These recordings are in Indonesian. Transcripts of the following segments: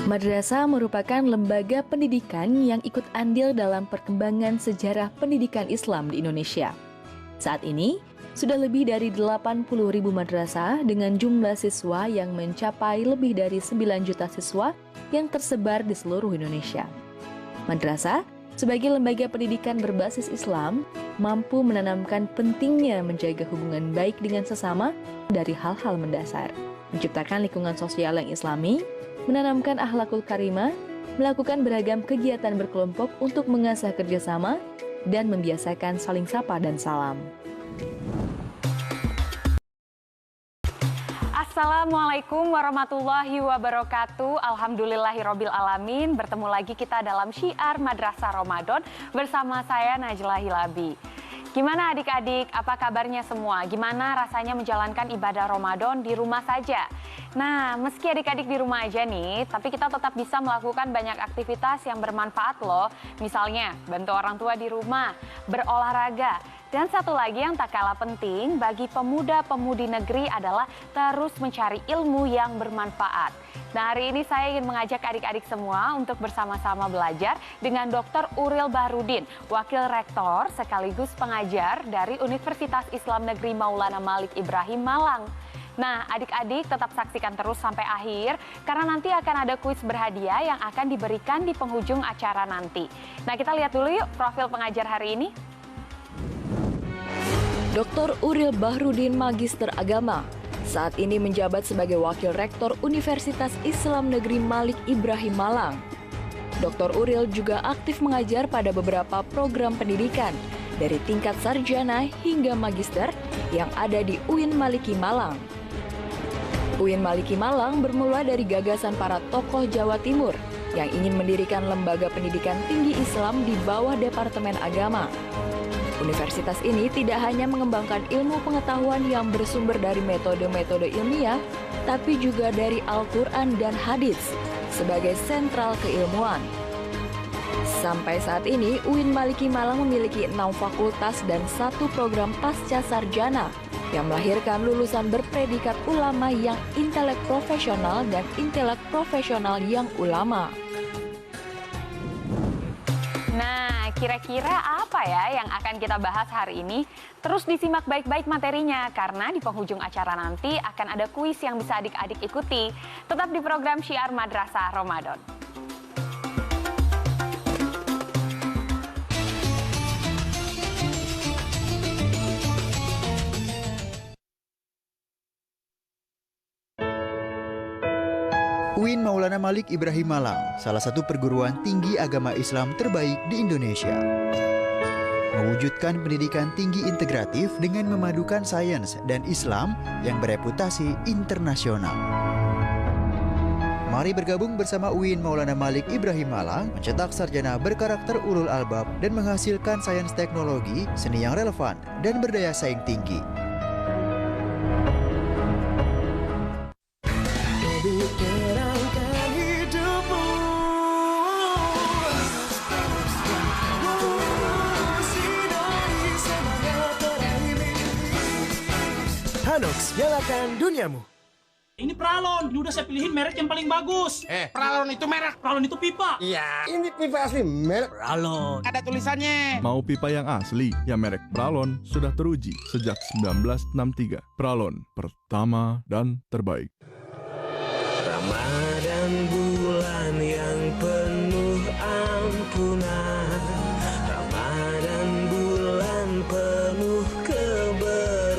Madrasah merupakan lembaga pendidikan yang ikut andil dalam perkembangan sejarah pendidikan Islam di Indonesia. Saat ini, sudah lebih dari 80.000 madrasah dengan jumlah siswa yang mencapai lebih dari 9 juta siswa yang tersebar di seluruh Indonesia. Madrasah, sebagai lembaga pendidikan berbasis Islam, mampu menanamkan pentingnya menjaga hubungan baik dengan sesama dari hal-hal mendasar, menciptakan lingkungan sosial yang islami, menanamkan akhlakul karimah, melakukan beragam kegiatan berkelompok untuk mengasah kerjasama, dan membiasakan saling sapa dan salam. Assalamualaikum warahmatullahi wabarakatuh. Alhamdulillahirabbil alamin. Bertemu lagi kita dalam Syiar Madrasah Ramadan bersama saya Najla Hilabi. Gimana adik-adik? Apa kabarnya semua? Gimana rasanya menjalankan ibadah Ramadan di rumah saja? Nah, meski adik-adik di rumah aja nih, tapi kita tetap bisa melakukan banyak aktivitas yang bermanfaat loh. Misalnya, bantu orang tua di rumah, berolahraga. Dan satu lagi yang tak kalah penting bagi pemuda-pemudi negeri adalah terus mencari ilmu yang bermanfaat. Nah, hari ini saya ingin mengajak adik-adik semua untuk bersama-sama belajar dengan Dr. Uril Bahrudin, Wakil Rektor sekaligus pengajar dari Universitas Islam Negeri Maulana Malik Ibrahim Malang. Nah, adik-adik tetap saksikan terus sampai akhir karena nanti akan ada kuis berhadiah yang akan diberikan di penghujung acara nanti. Nah, kita lihat dulu yuk profil pengajar hari ini. Dr. Uril Bahrudin, Magister Agama, saat ini menjabat sebagai Wakil Rektor Universitas Islam Negeri Malik Ibrahim Malang. Dr. Uril juga aktif mengajar pada beberapa program pendidikan, dari tingkat sarjana hingga magister yang ada di UIN Maliki Malang. UIN Maliki Malang bermula dari gagasan para tokoh Jawa Timur yang ingin mendirikan lembaga pendidikan tinggi Islam di bawah Departemen Agama. Universitas ini tidak hanya mengembangkan ilmu pengetahuan yang bersumber dari metode-metode ilmiah, tapi juga dari Al-Quran dan Hadits sebagai sentral keilmuan. Sampai saat ini, UIN Maliki Malang memiliki 6 fakultas dan 1 program pasca sarjana yang melahirkan lulusan berpredikat ulama yang intelek profesional dan intelek profesional yang ulama. Nah, kira-kira apa ya yang akan kita bahas hari ini? Terus disimak baik-baik materinya, karena di penghujung acara nanti akan ada kuis yang bisa adik-adik ikuti. Tetap di program Syiar Madrasah Ramadan. UIN Maulana Malik Ibrahim Malang, salah satu perguruan tinggi agama Islam terbaik di Indonesia. Mewujudkan pendidikan tinggi integratif dengan memadukan sains dan Islam yang bereputasi internasional. Mari bergabung bersama UIN Maulana Malik Ibrahim Malang, mencetak sarjana berkarakter ulul albab dan menghasilkan sains teknologi, seni yang relevan dan berdaya saing tinggi. Hanox, nyalakan duniamu. Ini Pralon, ini udah saya pilihin merek yang paling bagus. Pralon itu merek. Pralon itu pipa. Iya. Ini pipa asli merek Pralon. Ada tulisannya. Mau pipa yang asli, yang merek Pralon sudah teruji sejak 1963. Pralon, pertama dan terbaik. Ramadan bulan yang penuh ampunan, Ramadan bulan penuh keberkahan,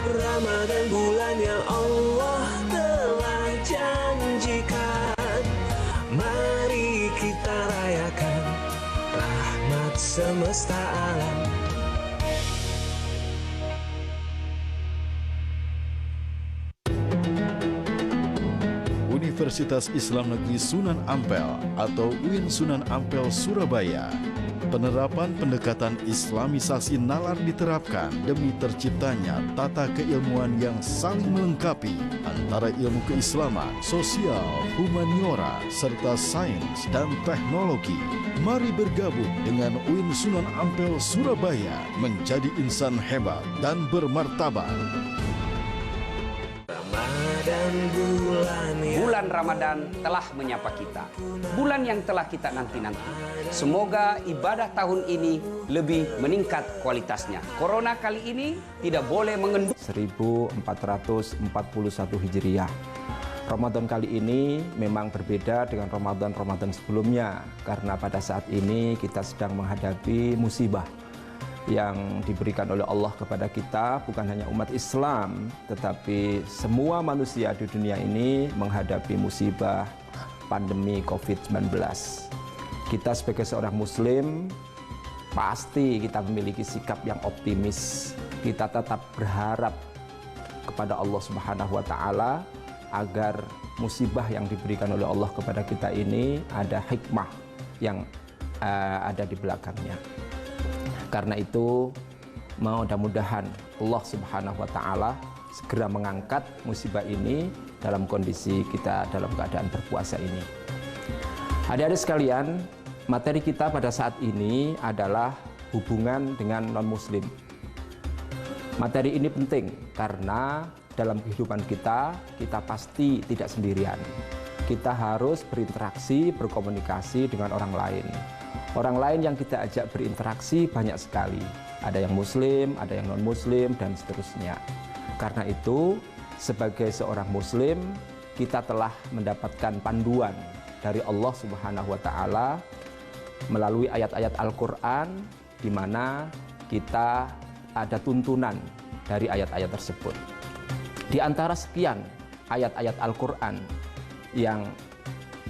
Ramadan bulan yang Allah telah janjikan. Mari kita rayakan rahmat semesta alam. Universitas Islam Negeri Sunan Ampel atau UIN Sunan Ampel Surabaya. Penerapan pendekatan Islamisasi nalar diterapkan demi terciptanya tata keilmuan yang saling melengkapi antara ilmu keislaman, sosial, humaniora, serta sains dan teknologi. Mari bergabung dengan UIN Sunan Ampel Surabaya menjadi insan hebat dan bermartabat. Bulan Ramadan telah menyapa kita. Bulan yang telah kita nanti-nanti. Semoga ibadah tahun ini lebih meningkat kualitasnya. Corona kali ini tidak boleh mengendus. 1441 Hijriah. Ramadan kali ini memang berbeda dengan Ramadan sebelumnya. Karena pada saat ini kita sedang menghadapi musibah yang diberikan oleh Allah kepada kita, bukan hanya umat Islam, tetapi semua manusia di dunia ini menghadapi musibah pandemi COVID-19. Kita sebagai seorang Muslim, pasti kita memiliki sikap yang optimis. Kita tetap berharap kepada Allah Subhanahu wa Ta'ala agar musibah yang diberikan oleh Allah kepada kita ini ada hikmah yang ada di belakangnya. Karena itu mudah-mudahan Allah Subhanahu wa Ta'ala segera mengangkat musibah ini dalam kondisi kita dalam keadaan berpuasa ini. Adik-adik sekalian, materi kita pada saat ini adalah hubungan dengan non-muslim. Materi ini penting karena dalam kehidupan kita pasti tidak sendirian. Kita harus berinteraksi, berkomunikasi dengan orang lain. Orang lain yang kita ajak berinteraksi banyak sekali. Ada yang muslim, ada yang non-muslim, dan seterusnya. Karena itu, sebagai seorang muslim, kita telah mendapatkan panduan dari Allah Subhanahu wa Ta'ala melalui ayat-ayat Al-Quran, di mana kita ada tuntunan dari ayat-ayat tersebut. Di antara sekian ayat-ayat Al-Quran yang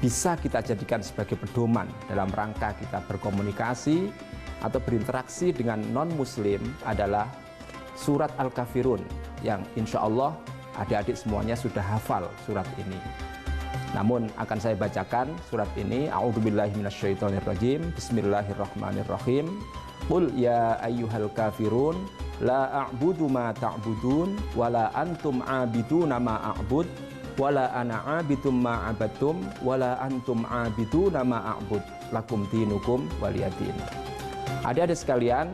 bisa kita jadikan sebagai pedoman dalam rangka kita berkomunikasi atau berinteraksi dengan non-muslim adalah surat Al-Kafirun yang insya Allah adik-adik semuanya sudah hafal surat ini. Namun akan saya bacakan surat ini. A'udzubillahi minasyaitonirrajim. Bismillahirrahmanirrahim. Qul ya ayyuhal kafirun la a'budu ma ta'budun wala antum 'abiduna ma a'bud wala ana 'abidum ma 'abadtum wala antum 'abiduna ma a'bud lakum dinukum waliyadin. Adik-adik sekalian,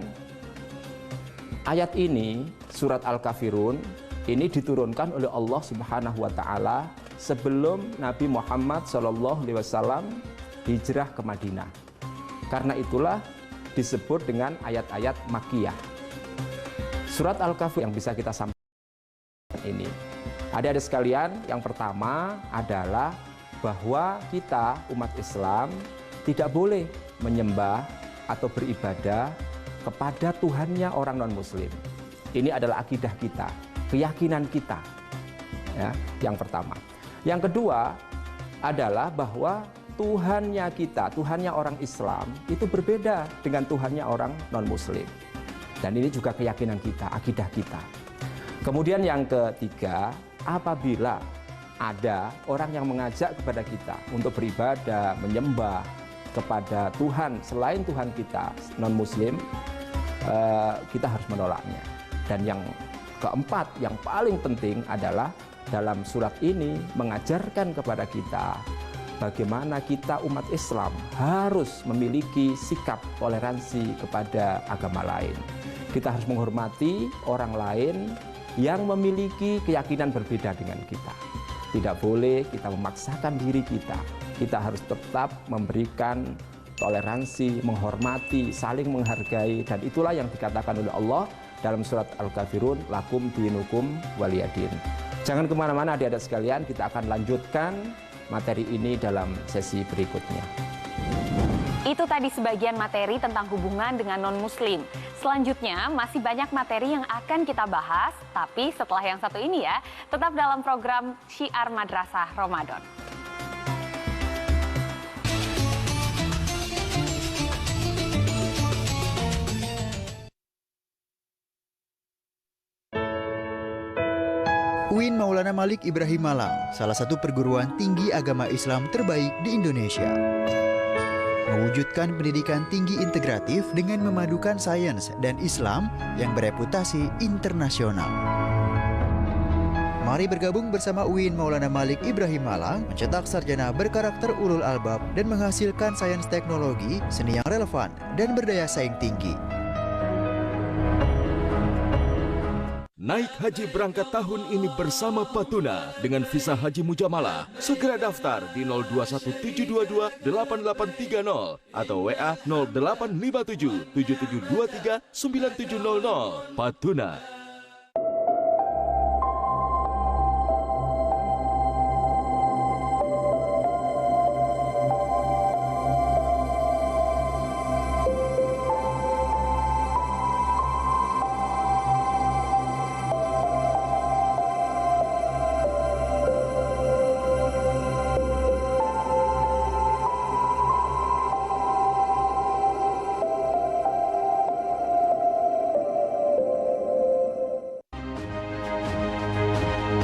ayat ini surat Al-Kafirun ini diturunkan oleh Allah Subhanahu wa Ta'ala sebelum Nabi Muhammad SAW hijrah ke Madinah. Karena itulah disebut dengan ayat-ayat Makkiyah. Surat Al-Kafir yang bisa kita sampaikan ini. Adik-adik sekalian, yang pertama adalah bahwa kita umat Islam tidak boleh menyembah atau beribadah kepada Tuhannya orang non-muslim. Ini adalah akidah kita, keyakinan kita. Ya, yang pertama. Yang kedua adalah bahwa Tuhannya kita, Tuhannya orang Islam itu berbeda dengan Tuhannya orang non-muslim. Dan ini juga keyakinan kita, akidah kita. Kemudian yang ketiga, apabila ada orang yang mengajak kepada kita untuk beribadah, menyembah kepada Tuhan selain Tuhan kita, non-muslim, kita harus menolaknya. Dan yang keempat, yang paling penting adalah dalam surat ini mengajarkan kepada kita bagaimana kita umat Islam harus memiliki sikap toleransi kepada agama lain. Kita harus menghormati orang lain yang memiliki keyakinan berbeda dengan kita. Tidak boleh kita memaksakan diri kita. Kita harus tetap memberikan toleransi, menghormati, saling menghargai. Dan itulah yang dikatakan oleh Allah dalam surat Al-Kafirun, lakum dinukum waliyadin. Jangan kemana-mana adik-adik sekalian, kita akan lanjutkan materi ini dalam sesi berikutnya. Itu tadi sebagian materi tentang hubungan dengan non-muslim. Selanjutnya masih banyak materi yang akan kita bahas, tapi setelah yang satu ini ya, tetap dalam program Syiar Madrasah Ramadan. UIN Maulana Malik Ibrahim Malang, salah satu perguruan tinggi agama Islam terbaik di Indonesia. Mewujudkan pendidikan tinggi integratif dengan memadukan sains dan Islam yang bereputasi internasional. Mari bergabung bersama UIN Maulana Malik Ibrahim Malang, mencetak sarjana berkarakter ulul albab dan menghasilkan sains teknologi, seni yang relevan dan berdaya saing tinggi. naik haji berangkat tahun ini bersama Patuna dengan visa haji mujamalah. Segera daftar di 0217228830 atau WA 0857 7723 9700. Patuna.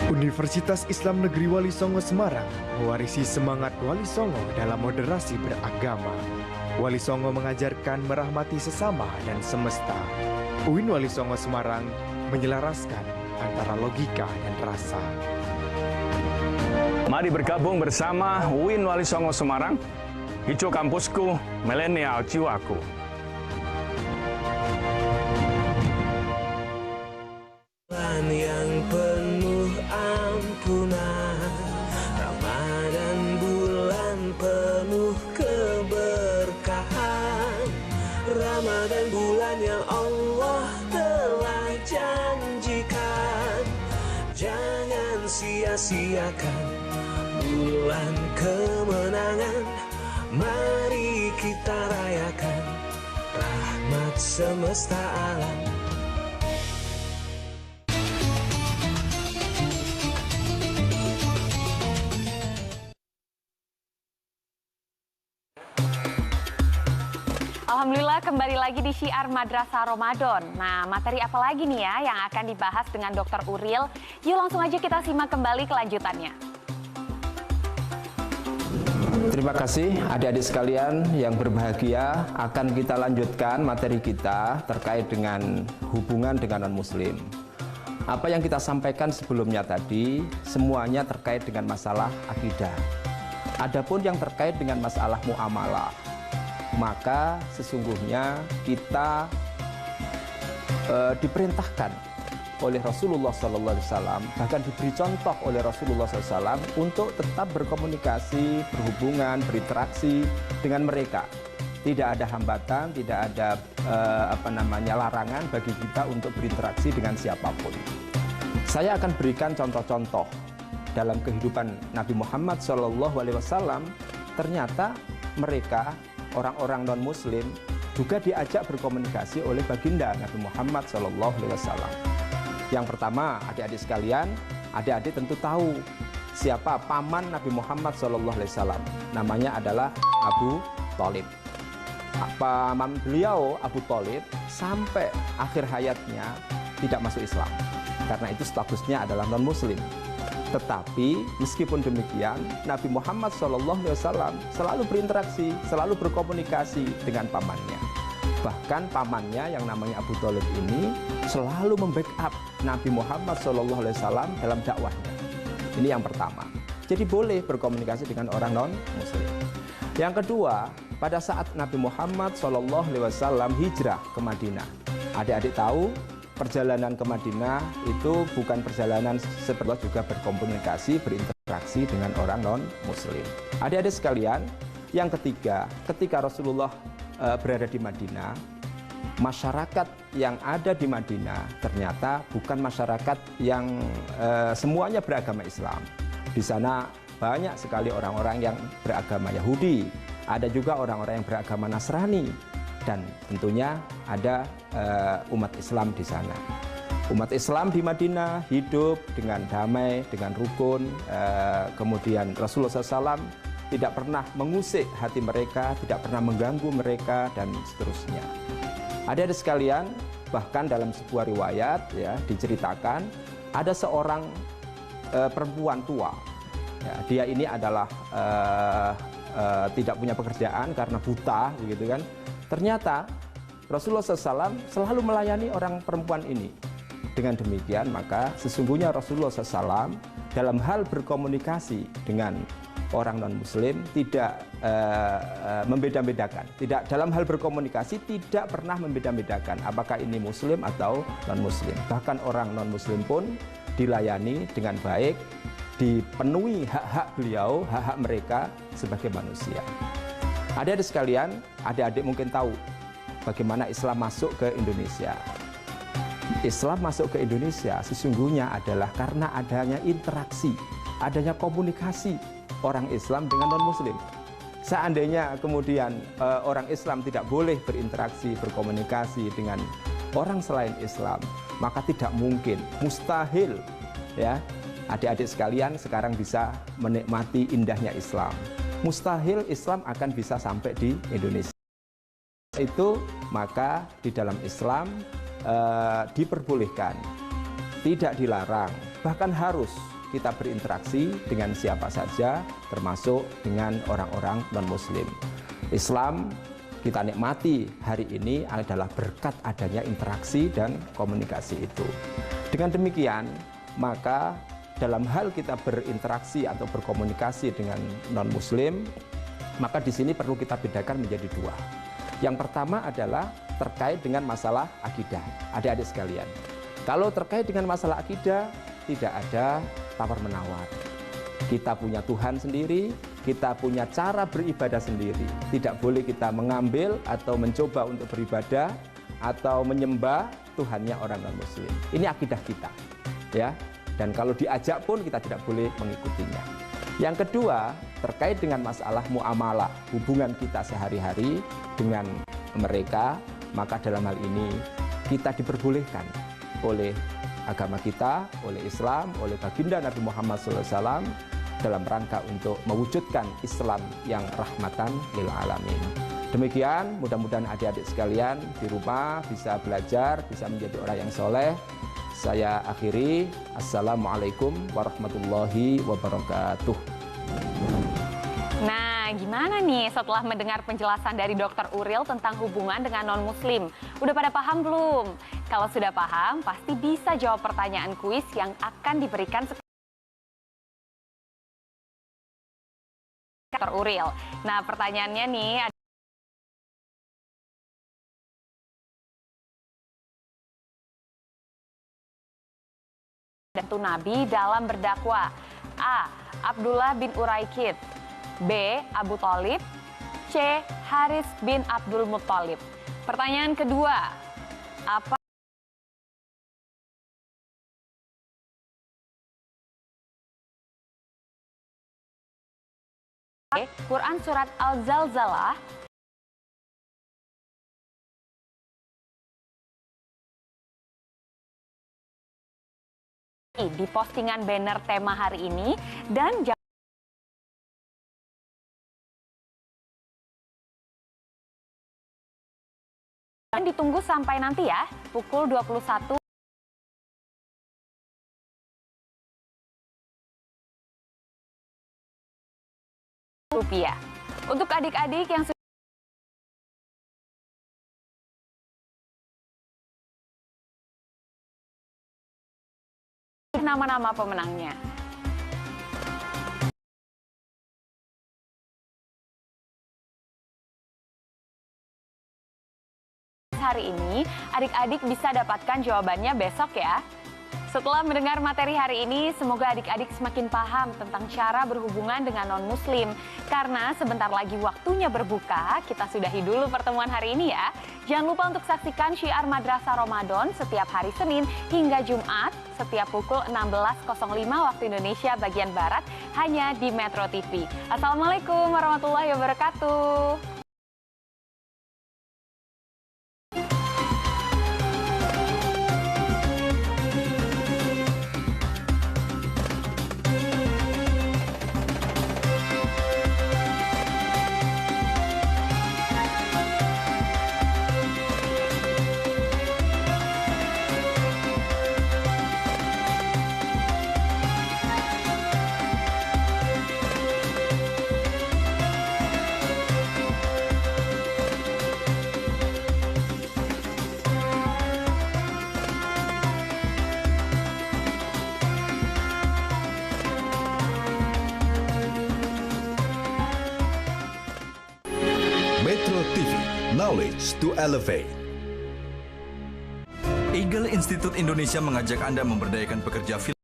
Universitas Islam Negeri Wali Songo Semarang mewarisi semangat Wali Songo dalam moderasi beragama. Wali Songo mengajarkan merahmati sesama dan semesta. UIN Wali Songo Semarang menyelaraskan antara logika dan rasa. Mari bergabung bersama UIN Wali Songo Semarang. Hijau kampusku, milenial jiwaku. Yang penuh ampunan, Ramadan bulan penuh keberkahan, Ramadan bulan yang Allah telah janjikan. Jangan sia-siakan bulan kemenangan, mari kita rayakan rahmat semesta alam. Alhamdulillah kembali lagi di Syiar Madrasah Ramadan. Nah, materi apa lagi nih ya yang akan dibahas dengan Dr. Uril? Yuk langsung aja kita simak kembali kelanjutannya. Terima kasih adik-adik sekalian yang berbahagia. Akan kita lanjutkan materi kita terkait dengan hubungan dengan non-muslim. Apa yang kita sampaikan sebelumnya tadi semuanya terkait dengan masalah akidah. Adapun yang terkait dengan masalah muamalah, maka sesungguhnya kita diperintahkan oleh Rasulullah SAW, bahkan diberi contoh oleh Rasulullah SAW untuk tetap berkomunikasi, berhubungan, berinteraksi dengan mereka. Tidak ada hambatan, tidak ada larangan bagi kita untuk berinteraksi dengan siapapun. Saya akan berikan contoh-contoh dalam kehidupan Nabi Muhammad SAW. Ternyata mereka orang-orang non-muslim juga diajak berkomunikasi oleh baginda Nabi Muhammad SAW. Yang pertama, adik-adik sekalian, adik-adik tentu tahu siapa paman Nabi Muhammad SAW. Namanya adalah Abu Thalib. Paman beliau Abu Thalib sampai akhir hayatnya tidak masuk Islam. Karena itu statusnya adalah non-muslim. Tetapi meskipun demikian, Nabi Muhammad SAW selalu berinteraksi, selalu berkomunikasi dengan pamannya. Bahkan pamannya yang namanya Abu Thalib ini selalu membackup Nabi Muhammad SAW dalam dakwahnya. Ini yang pertama. Jadi boleh berkomunikasi dengan orang non-muslim. Yang kedua, pada saat Nabi Muhammad SAW hijrah ke Madinah, adik-adik tahu perjalanan ke Madinah itu bukan perjalanan seperti juga berkomunikasi, berinteraksi dengan orang non-muslim. Adik-adik sekalian, yang ketiga, ketika Rasulullah berada di Madinah, masyarakat yang ada di Madinah ternyata bukan masyarakat yang semuanya beragama Islam. Di sana banyak sekali orang-orang yang beragama Yahudi, ada juga orang-orang yang beragama Nasrani, dan tentunya ada umat Islam di sana. Umat Islam di Madinah hidup dengan damai, dengan rukun. Kemudian Rasulullah SAW tidak pernah mengusik hati mereka, tidak pernah mengganggu mereka, dan seterusnya. Adik-adik sekalian, bahkan dalam sebuah riwayat ya diceritakan ada seorang perempuan tua. Ya, dia ini adalah tidak punya pekerjaan karena buta, begitu kan. Ternyata Rasulullah SAW selalu melayani orang perempuan ini. Dengan demikian, maka sesungguhnya Rasulullah SAW dalam hal berkomunikasi dengan orang non-muslim tidak membeda-bedakan. Tidak, dalam hal berkomunikasi tidak pernah membeda-bedakan apakah ini muslim atau non-muslim. Bahkan orang non-muslim pun dilayani dengan baik, dipenuhi hak-hak beliau, hak-hak mereka sebagai manusia. Adik-adik sekalian, adik-adik mungkin tahu bagaimana Islam masuk ke Indonesia. Islam masuk ke Indonesia sesungguhnya adalah karena adanya interaksi, adanya komunikasi orang Islam dengan non-muslim. Seandainya kemudian orang Islam tidak boleh berinteraksi, berkomunikasi dengan orang selain Islam, maka tidak mungkin, mustahil ya adik-adik sekalian sekarang bisa menikmati indahnya Islam. Mustahil Islam akan bisa sampai di Indonesia. Itu maka di dalam Islam diperbolehkan, tidak dilarang, bahkan harus kita berinteraksi dengan siapa saja, termasuk dengan orang-orang non-muslim. Islam kita nikmati hari ini adalah berkat adanya interaksi dan komunikasi itu. Dengan demikian, maka dalam hal kita berinteraksi atau berkomunikasi dengan non-muslim, maka di sini perlu kita bedakan menjadi dua. Yang pertama adalah terkait dengan masalah akidah. Adik-adik sekalian, kalau terkait dengan masalah akidah, tidak ada tawar-menawar. Kita punya Tuhan sendiri, kita punya cara beribadah sendiri. Tidak boleh kita mengambil atau mencoba untuk beribadah atau menyembah Tuhannya orang non-muslim. Ini akidah kita, ya. Dan kalau diajak pun kita tidak boleh mengikutinya. Yang kedua, terkait dengan masalah muamalah, hubungan kita sehari-hari dengan mereka, maka dalam hal ini kita diperbolehkan oleh agama kita, oleh Islam, oleh baginda Nabi Muhammad SAW dalam rangka untuk mewujudkan Islam yang rahmatan lil alamin. Demikian, mudah-mudahan adik-adik sekalian di rumah bisa belajar, bisa menjadi orang yang soleh. Saya akhiri, Assalamualaikum warahmatullahi wabarakatuh. Nah, gimana nih setelah mendengar penjelasan dari Dr. Uril tentang hubungan dengan non-muslim? Udah pada paham belum? Kalau sudah paham, pasti bisa jawab pertanyaan kuis yang akan diberikan Dr. Uril. Nah, pertanyaannya nih, dan Nabi dalam berdakwah. A. Abdullah bin Uraikid, B. Abu Thalib, C. Haris bin Abdul Muthalib. Pertanyaan kedua, apa Quran surat Al-Zalzalah di postingan banner tema hari ini dan ditunggu sampai nanti ya pukul 21 rupiah. Untuk adik-adik yang nama-nama pemenangnya. Hari ini, adik-adik bisa dapatkan jawabannya besok ya. Setelah mendengar materi hari ini, semoga adik-adik semakin paham tentang cara berhubungan dengan non-muslim. Karena sebentar lagi waktunya berbuka, kita sudahi dulu pertemuan hari ini ya. Jangan lupa untuk saksikan Syiar Madrasah Ramadan setiap hari Senin hingga Jumat, setiap pukul 16.05 waktu Indonesia bagian Barat, hanya di Metro TV. Assalamualaikum warahmatullahi wabarakatuh. knowledge to elevate. Eagle Institute Indonesia mengajak Anda memberdayakan pekerja film